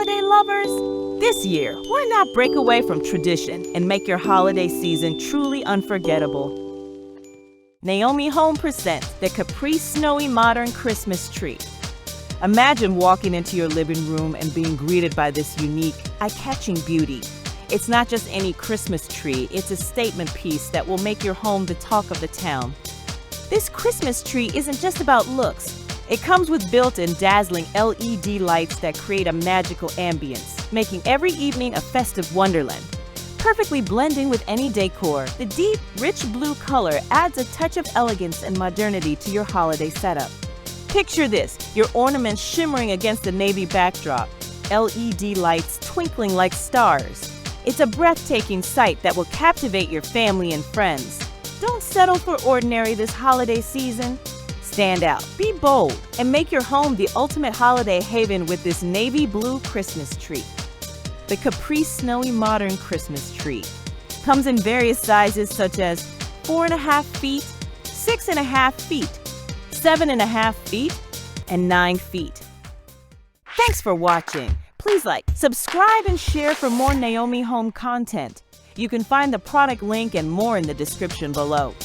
holiday lovers? This year, why not break away from tradition and make your holiday season truly unforgettable? Naomi Home presents the Capri Snowy Modern Christmas Tree. Imagine walking into your living room and being greeted by this unique, eye-catching beauty. It's not just any Christmas tree, it's a statement piece that will make your home the talk of the town. This Christmas tree isn't just about looks. It comes with built-in dazzling LED lights that create a magical ambience, making every evening a festive wonderland. Perfectly blending with any decor, the deep, rich blue color adds a touch of elegance and modernity to your holiday setup. Picture this, your ornaments shimmering against a navy backdrop, LED lights twinkling like stars. It's a breathtaking sight that will captivate your family and friends. Don't settle for ordinary this holiday season. Stand out, be bold, and make your home the ultimate holiday haven with this navy blue Christmas tree. The Capri Snowy Modern Christmas Tree comes in various sizes such as 4.5 feet, 6.5 feet, 7.5 feet, and 9 feet. Thanks for watching. Please like, subscribe, and share for more Naomi Home content. You can find the product link and more in the description below.